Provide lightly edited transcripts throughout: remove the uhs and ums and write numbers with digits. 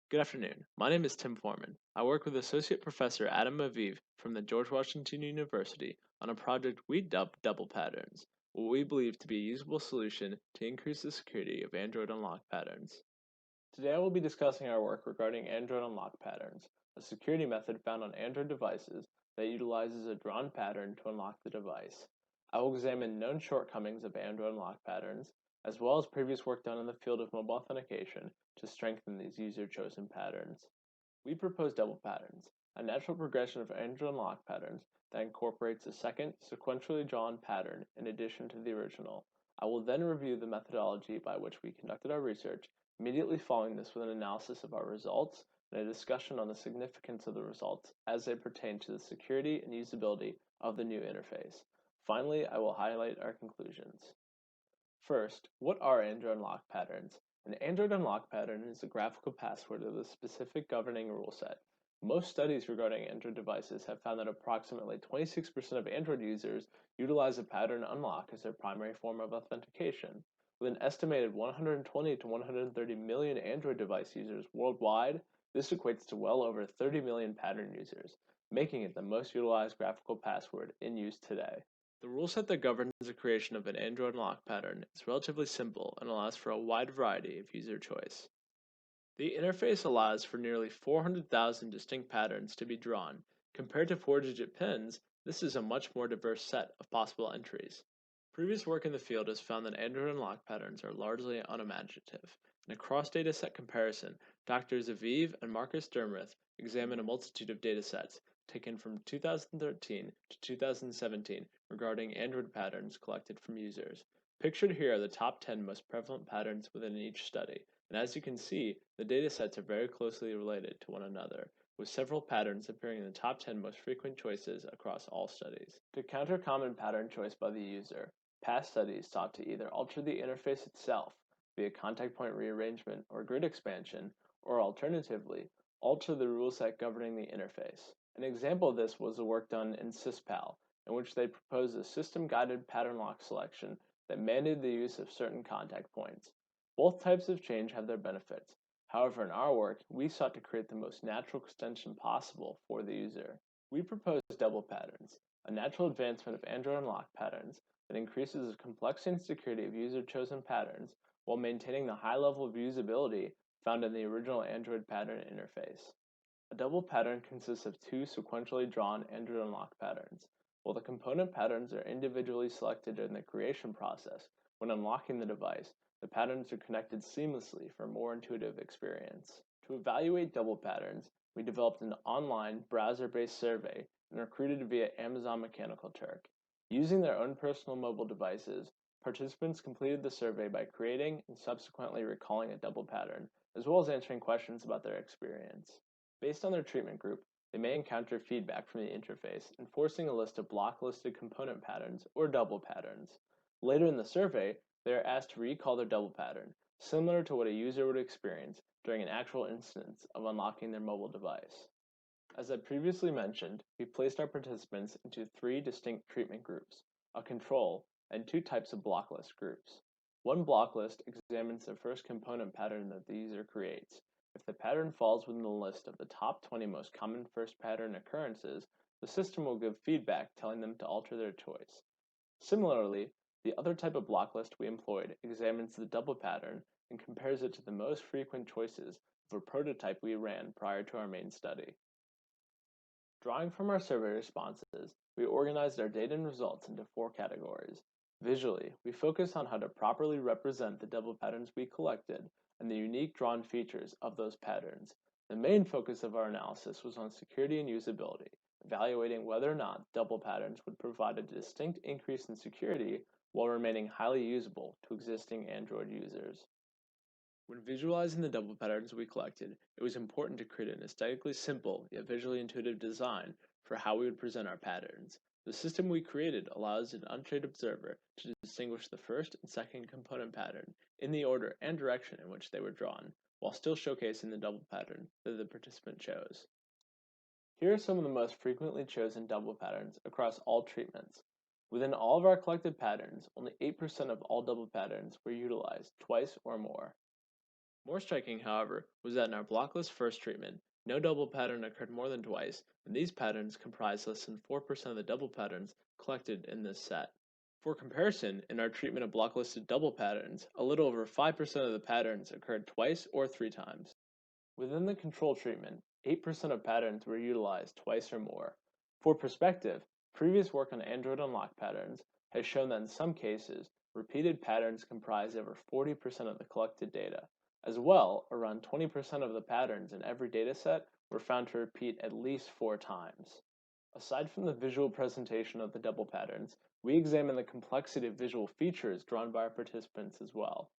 Good afternoon. My name is Tim Foreman. I work with Associate Professor Adam Aviv from the George Washington University on a project we dubbed Double Patterns, what we believe to be a usable solution to increase the security of Android unlock patterns. Today I will be discussing our work regarding Android unlock patterns, a security method found on Android devices that utilizes a drawn pattern to unlock the device. I will examine known shortcomings of Android unlock patterns, as well as previous work done in the field of mobile authentication to strengthen these user-chosen patterns. We propose double patterns, a natural progression of Android unlock patterns that incorporates a second, sequentially drawn pattern in addition to the original. I will then review the methodology by which we conducted our research, immediately following this with an analysis of our results and a discussion on the significance of the results as they pertain to the security and usability of the new interface. Finally, I will highlight our conclusions. First, what are Android unlock patterns? An Android unlock pattern is a graphical password of a specific governing rule set. Most studies regarding Android devices have found that approximately 26% of Android users utilize a pattern unlock as their primary form of authentication. With an estimated 120 to 130 million Android device users worldwide, this equates to well over 30 million pattern users, making it the most utilized graphical password in use today. The rule set that governs the creation of an Android unlock pattern is relatively simple and allows for a wide variety of user choice. The interface allows for nearly 400,000 distinct patterns to be drawn. Compared to 4-digit pins, this is a much more diverse set of possible entries. Previous work in the field has found that Android unlock patterns are largely unimaginative. In a cross-dataset comparison, Drs. Aviv and Marcus Dermuth examined a multitude of datasets taken from 2013 to 2017 regarding Android patterns collected from users. Pictured here are the top 10 most prevalent patterns within each study, and as you can see, the datasets are very closely related to one another, with several patterns appearing in the top 10 most frequent choices across all studies. To counter common pattern choice by the user, past studies sought to either alter the interface itself via contact point rearrangement or grid expansion, or alternatively, alter the rule set governing the interface. An example of this was the work done in SysPal, in which they proposed a system-guided pattern lock selection that mandated the use of certain contact points. Both types of change have their benefits. However, in our work, we sought to create the most natural extension possible for the user. We proposed double patterns, a natural advancement of Android unlock patterns that increases the complexity and security of user-chosen patterns while maintaining the high level of usability found in the original Android pattern interface. A double pattern consists of two sequentially drawn Android unlock patterns. While the component patterns are individually selected in the creation process, when unlocking the device, the patterns are connected seamlessly for a more intuitive experience. To evaluate double patterns, we developed an online browser-based survey and recruited via Amazon Mechanical Turk. Using their own personal mobile devices, participants completed the survey by creating and subsequently recalling a double pattern, as well as answering questions about their experience. Based on their treatment group, they may encounter feedback from the interface, enforcing a list of blocklisted component patterns or double patterns. Later in the survey, they are asked to recall their double pattern, similar to what a user would experience during an actual instance of unlocking their mobile device. As I previously mentioned, we placed our participants into three distinct treatment groups, a control, and two types of blocklist groups. One blocklist examines the first component pattern that the user creates. If the pattern falls within the list of the top 20 most common first pattern occurrences, the system will give feedback telling them to alter their choice. Similarly, the other type of blocklist we employed examines the double pattern and compares it to the most frequent choices of a prototype we ran prior to our main study. Drawing from our survey responses, we organized our data and results into four categories. Visually, we focused on how to properly represent the double patterns we collected and the unique drawn features of those patterns. The main focus of our analysis was on security and usability, evaluating whether or not double patterns would provide a distinct increase in security while remaining highly usable to existing Android users. When visualizing the double patterns we collected, it was important to create an aesthetically simple yet visually intuitive design for how we would present our patterns. The system we created allows an untrained observer to distinguish the first and second component pattern in the order and direction in which they were drawn, while still showcasing the double pattern that the participant chose. Here are some of the most frequently chosen double patterns across all treatments. Within all of our collected patterns, only 8% of all double patterns were utilized twice or more. More striking, however, was that in our blacklist first treatment, no double pattern occurred more than twice, and these patterns comprised less than 4% of the double patterns collected in this set. For comparison, in our treatment of blocklisted double patterns, a little over 5% of the patterns occurred twice or 3 times. Within the control treatment, 8% of patterns were utilized twice or more. For perspective, previous work on Android unlock patterns has shown that in some cases, repeated patterns comprise over 40% of the collected data. As well, around 20% of the patterns in every dataset were found to repeat at least 4 times. Aside from the visual presentation of the double patterns, we examined the complexity of visual features drawn by our participants as well.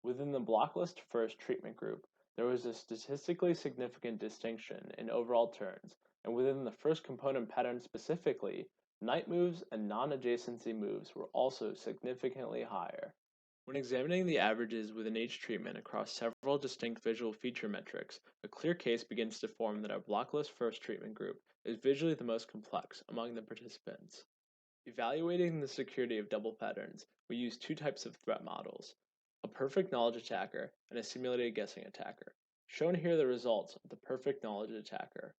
Within the blacklist first treatment group, there was a statistically significant distinction in overall turns, and within the first component pattern specifically, night moves and non-adjacency moves were also significantly higher. When examining the averages within each treatment across several distinct visual feature metrics, a clear case begins to form that our blacklist first treatment group is visually the most complex among the participants. Evaluating the security of double patterns, we use two types of threat models: a perfect knowledge attacker and a simulated guessing attacker. Shown here are the results of the perfect knowledge attacker.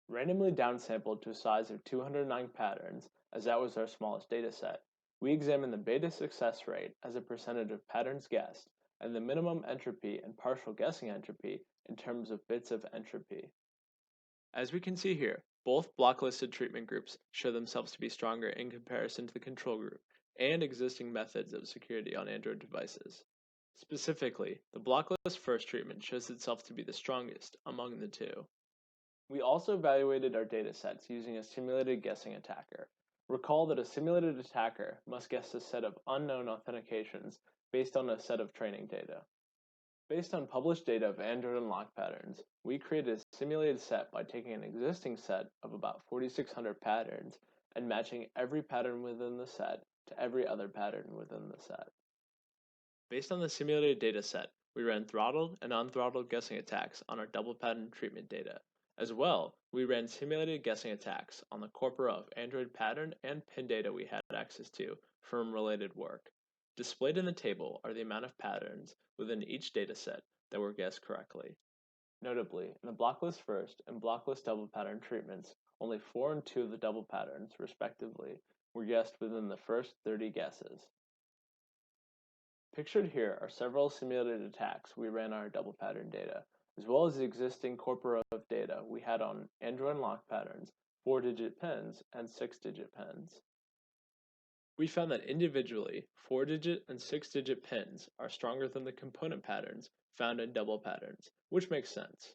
Randomly downsampled to a size of 209 patterns, as that was our smallest dataset, we examined the beta success rate as a percentage of patterns guessed, and the minimum entropy and partial guessing entropy in terms of bits of entropy. As we can see here, both blocklisted treatment groups show themselves to be stronger in comparison to the control group and existing methods of security on Android devices. Specifically, the blacklist first treatment shows itself to be the strongest among the two. We also evaluated our datasets using a simulated guessing attacker. Recall that a simulated attacker must guess a set of unknown authentications based on a set of training data. Based on published data of Android unlock patterns, we created a simulated set by taking an existing set of about 4,600 patterns and matching every pattern within the set to every other pattern within the set. Based on the simulated data set, we ran throttled and unthrottled guessing attacks on our double pattern treatment data. As well, we ran simulated guessing attacks on the corpora of Android pattern and pin data we had access to from related work. Displayed in the table are the amount of patterns within each dataset that were guessed correctly. Notably, in the blacklist first and blacklist double pattern treatments, only 4 and 2 of the double patterns, respectively, were guessed within the first 30 guesses. Pictured here are several simulated attacks we ran on our double pattern data, as well as the existing corpora of data we had on Android unlock patterns, 4-digit pins, and 6-digit pins. We found that individually, 4-digit and 6-digit pins are stronger than the component patterns found in double patterns, which makes sense.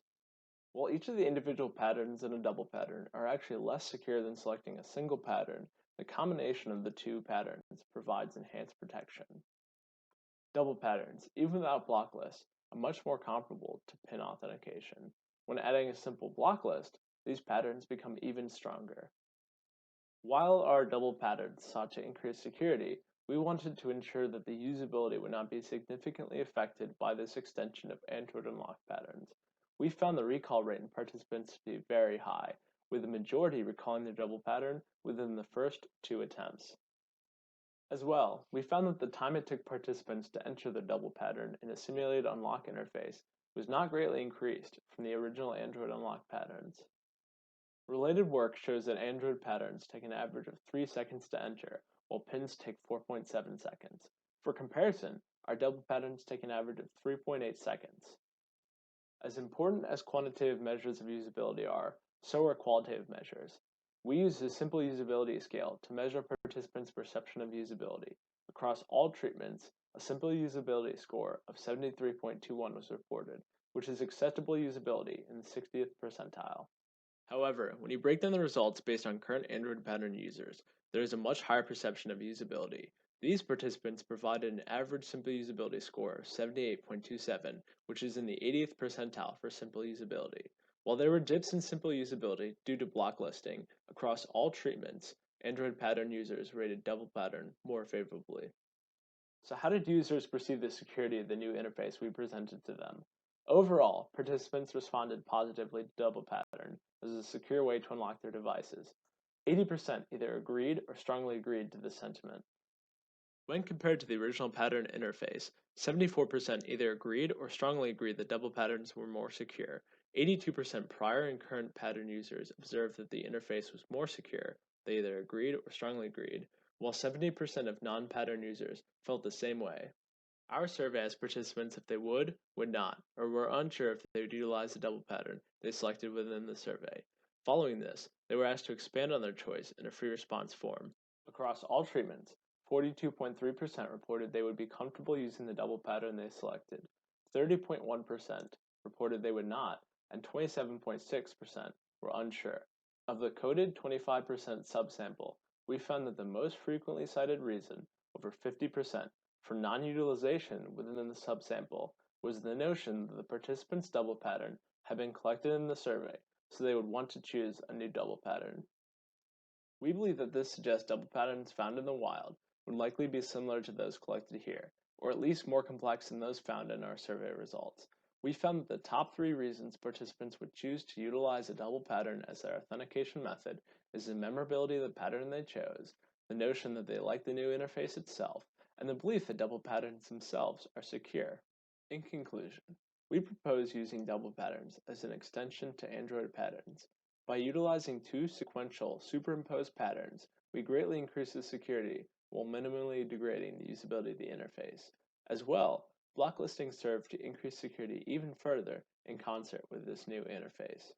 While each of the individual patterns in a double pattern are actually less secure than selecting a single pattern, the combination of the two patterns provides enhanced protection. Double patterns, even without block lists, are much more comparable to pin authentication. When adding a simple block list, these patterns become even stronger. While our double patterns sought to increase security, we wanted to ensure that the usability would not be significantly affected by this extension of Android unlock patterns. We found the recall rate in participants to be very high, with the majority recalling their double pattern within the first 2 attempts. As well, we found that the time it took participants to enter their double pattern in a simulated unlock interface was not greatly increased from the original Android unlock patterns. Related work shows that Android patterns take an average of 3 seconds to enter, while pins take 4.7 seconds. For comparison, our double patterns take an average of 3.8 seconds. As important as quantitative measures of usability are, so are qualitative measures. We use a simple usability scale to measure participants' perception of usability. Across all treatments, a simple usability score of 73.21 was reported, which is acceptable usability in the 60th percentile. However, when you break down the results based on current Android pattern users, there is a much higher perception of usability. These participants provided an average simple usability score of 78.27, which is in the 80th percentile for simple usability. While there were dips in simple usability due to blocklisting, across all treatments, Android pattern users rated double pattern more favorably. So how did users perceive the security of the new interface we presented to them? Overall, participants responded positively to double pattern as a secure way to unlock their devices. 80% either agreed or strongly agreed to this sentiment. When compared to the original pattern interface, 74% either agreed or strongly agreed that double patterns were more secure. 82% prior and current pattern users observed that the interface was more secure. They either agreed or strongly agreed, while 70% of non-pattern users felt the same way. Our survey asked participants if they would not, or were unsure if they would utilize the double pattern they selected within the survey. Following this, they were asked to expand on their choice in a free response form. Across all treatments, 42.3% reported they would be comfortable using the double pattern they selected, 30.1% reported they would not, and 27.6% were unsure. Of the coded 25% subsample, we found that the most frequently cited reason, over 50%, for non-utilization within the subsample was the notion that the participants' double pattern had been collected in the survey, so they would want to choose a new double pattern. We believe that this suggests double patterns found in the wild would likely be similar to those collected here, or at least more complex than those found in our survey results. We found that the top 3 reasons participants would choose to utilize a double pattern as their authentication method is the memorability of the pattern they chose, the notion that they like the new interface itself, and the belief that double patterns themselves are secure. In conclusion, we propose using double patterns as an extension to Android patterns. By utilizing 2 sequential superimposed patterns, we greatly increase the security while minimally degrading the usability of the interface. As well, blacklisting served to increase security even further in concert with this new interface.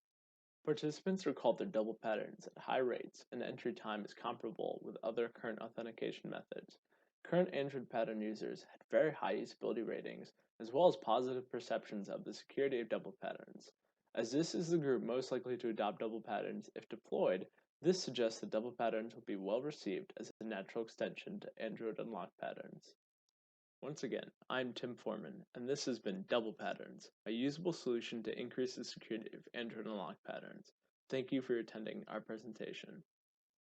Participants recalled their double patterns at high rates, and entry time is comparable with other current authentication methods. Current Android pattern users had very high usability ratings, as well as positive perceptions of the security of double patterns. As this is the group most likely to adopt double patterns if deployed, this suggests that double patterns will be well received as a natural extension to Android unlock patterns. Once again, I'm Tim Foreman, and this has been Double Patterns, a usable solution to increase the security of Android unlock patterns. Thank you for attending our presentation.